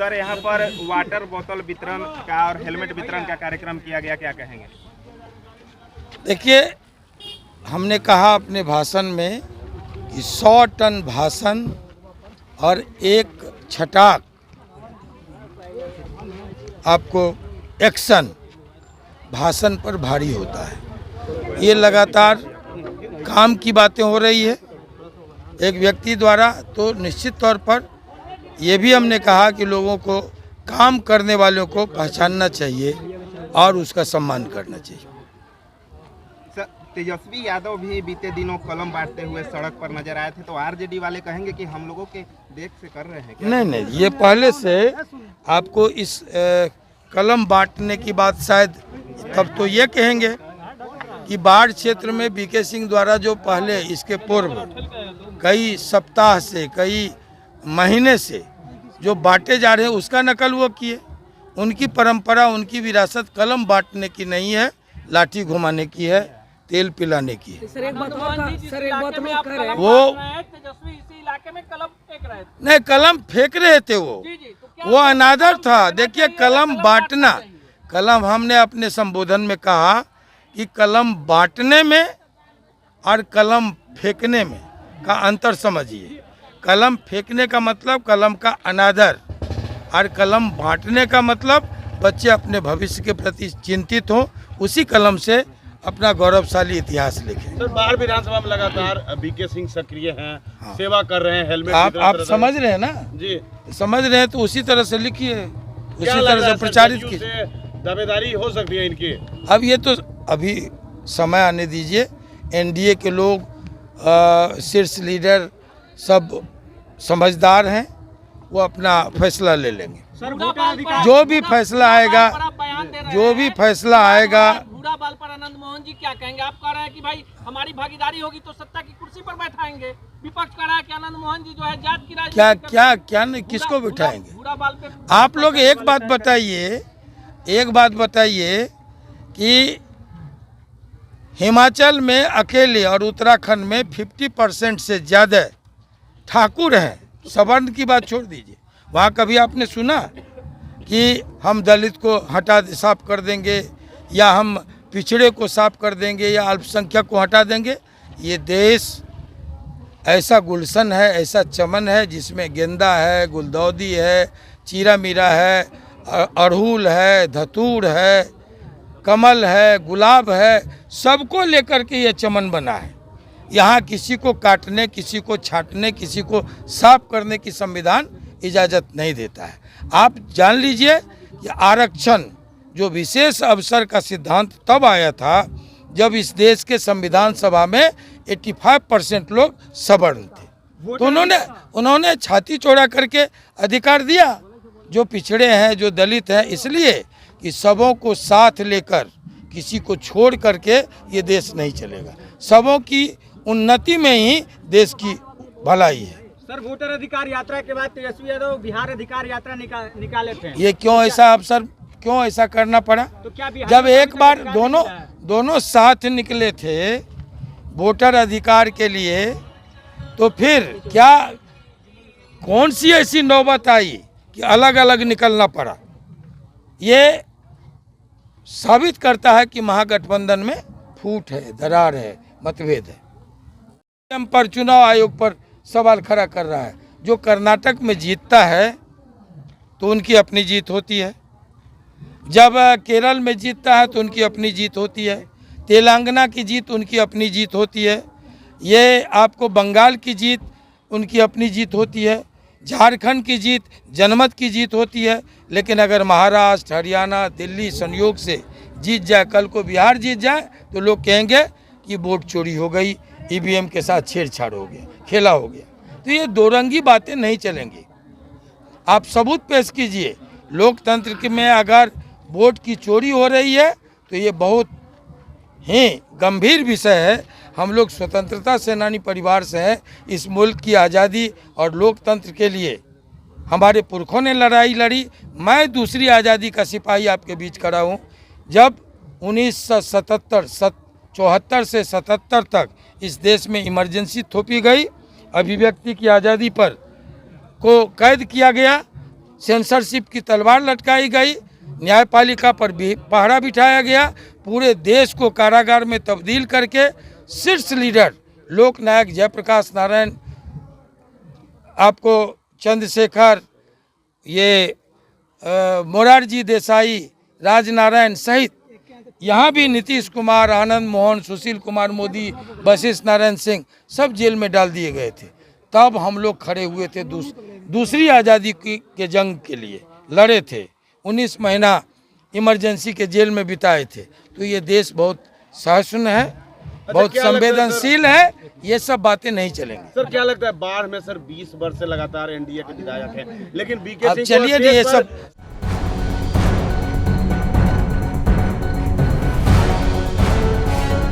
Sir यहाँ पर water बोतल वितरण का और हेलमेट वितरण का कार्यक्रम किया गया, क्या कहेंगे? देखिए, हमने कहा अपने भाषण में कि 100 टन भाषण और एक छटाक आपको एक्शन भाषण पर भारी होता है। ये लगातार काम की बातें हो रही है एक व्यक्ति द्वारा, तो निश्चित तौर पर ये भी हमने कहा कि लोगों को काम करने वालों को पहचानना चाहिए और उसका सम्मान करना चाहिए। सर, तेजस्वी यादव भी बीते दिनों कलम बांटते हुए सड़क पर नजर आए थे, तो आरजेडी वाले कहेंगे कि हम लोगों के देख से कर रहे हैं क्या? नहीं, ये पहले से आपको इस कलम बांटने की बात शायद तब तो ये कहेंगे कि बाढ़ क्षेत्र में बीके सिंह द्वारा जो पहले इसके पूर्व कई सप्ताह से कई महीने से जो बांटे जा रहे हैं उसका नकल वो किए। उनकी परंपरा, उनकी विरासत कलम बांटने की नहीं है, लाठी घुमाने की है, तेल पिलाने की है। वो नहीं, कलम फेंक रहे थे, वो अनादर था। देखिए, कलम बांटना, कलम हमने अपने संबोधन में कहा कि कलम बांटने में और कलम फेंकने में का अंतर समझिए। कलम फेंकने का मतलब कलम का अनादर, और कलम बांटने का मतलब बच्चे अपने भविष्य के प्रति चिंतित हों, उसी कलम से अपना गौरवशाली इतिहास लिखें। सर, बाढ़ विधानसभा में लगातार बीके सिंह सक्रिय हैं, हाँ। सेवा कर रहे हैं, हेलमेट आप समझ रहे हैं ना जी, समझ रहे हैं तो उसी तरह से लिखिए, उसी तरह से प्रचारित कीजिए। दावेदारी हो सकती है इनकी। अब ये तो अभी समय आने दीजिए। एनडीए के लोग, शीर्ष लीडर सब समझदार हैं, वो अपना फैसला ले लेंगे। जो भी फैसला आएगा, जो भी फैसला आएगा। बूढ़ा बाल पर आनंद मोहन जी क्या कहेंगे? आप कह रहे हैं कि भाई हमारी भागीदारी होगी तो सत्ता की कुर्सी पर बैठाएंगे, विपक्ष कह रहा है कि आनंद मोहन जी जो है जात की राजनीति क्या नहीं, किसको बिठाएंगे? बूढ़ा बाल पे आप लोग एक बात बताइए कि हिमाचल में अकेले और उत्तराखंड में 50% से ज़्यादा ठाकुर हैं। सवर्ण की बात छोड़ दीजिए, वहाँ कभी आपने सुना कि हम दलित को साफ कर देंगे, या हम पिछड़े को साफ कर देंगे, या अल्पसंख्यक को हटा देंगे? ये देश ऐसा गुलशन है, ऐसा चमन है जिसमें गेंदा है, गुलदौदी है, चीरा मीरा है, अड़हुल है, धतूर है, कमल है, गुलाब है, सबको लेकर के ये चमन बना है। यहाँ किसी को काटने, किसी को छांटने, किसी को साफ करने की संविधान इजाज़त नहीं देता है। आप जान लीजिए कि आरक्षण जो विशेष अवसर का सिद्धांत तब आया था जब इस देश के संविधान सभा में 85% लोग सवर्ण थे, तो उन्होंने छाती चौड़ा करके अधिकार दिया जो पिछड़े हैं, जो दलित हैं, इसलिए कि सबों को साथ लेकर, किसी को छोड़ करके ये देश नहीं चलेगा। सबों की उन्नति में ही देश की भलाई है। सर, वोटर अधिकार यात्रा के बाद तेजस्वी यादव बिहार अधिकार यात्रा निकाले थे। ये क्यों ऐसा अवसर, क्यों ऐसा करना पड़ा? तो क्या जब एक बार दोनों साथ निकले थे वोटर अधिकार के लिए, तो फिर क्या कौन सी ऐसी नौबत आई कि अलग अलग निकलना पड़ा? ये साबित करता है कि महागठबंधन में फूट है, दरार है, मतभेद है। हम पर चुनाव आयोग पर सवाल खड़ा कर रहा है। जो कर्नाटक में जीतता है तो उनकी अपनी जीत होती है, जब केरल में जीतता है तो उनकी अपनी जीत होती है, तेलंगाना की जीत उनकी अपनी जीत होती है, ये आपको बंगाल की जीत उनकी अपनी जीत होती है, झारखंड की जीत जनमत की जीत होती है। लेकिन अगर महाराष्ट्र, हरियाणा, दिल्ली संयोग से जीत जाए, कल को बिहार जीत जाए, तो लोग कहेंगे कि वोट चोरी हो गई, ईवीएम के साथ छेड़छाड़ हो गया, खेला हो गया। तो ये दोरंगी बातें नहीं चलेंगी। आप सबूत पेश कीजिए। लोकतंत्र में अगर वोट की चोरी हो रही है तो ये बहुत ही गंभीर विषय है। हम लोग स्वतंत्रता सेनानी परिवार से हैं। इस मुल्क की आज़ादी और लोकतंत्र के लिए हमारे पुरखों ने लड़ाई लड़ी। मैं दूसरी आज़ादी का सिपाही आपके बीच खड़ा हूँ। जब 1974 से 77 तक इस देश में इमरजेंसी थोपी गई, अभिव्यक्ति की आज़ादी पर को कैद किया गया, सेंसरशिप की तलवार लटकाई गई, न्यायपालिका पर भी पहरा बिठाया गया, पूरे देश को कारागार में तब्दील करके शीर्ष लीडर लोकनायक जयप्रकाश नारायण, आपको चंद्रशेखर, ये मोरारजी देसाई, राजनारायण सहित यहाँ भी नीतीश कुमार, आनंद मोहन, सुशील कुमार मोदी, वशिष्ठ नारायण सिंह सब जेल में डाल दिए गए थे। तब हम लोग खड़े हुए थे, दूसरी आज़ादी के जंग के लिए लड़े थे, 19 महीना इमरजेंसी के जेल में बिताए थे। तो ये देश बहुत सहिष्णु है, बहुत संवेदनशील है, ये सब बातें नहीं चलेंगी। सर क्या लगता है बाढ़ में सर 20 वर्ष से लगातार एनडीए के विधायक हैं, लेकिन बीके अब सिंह चलिए ये सब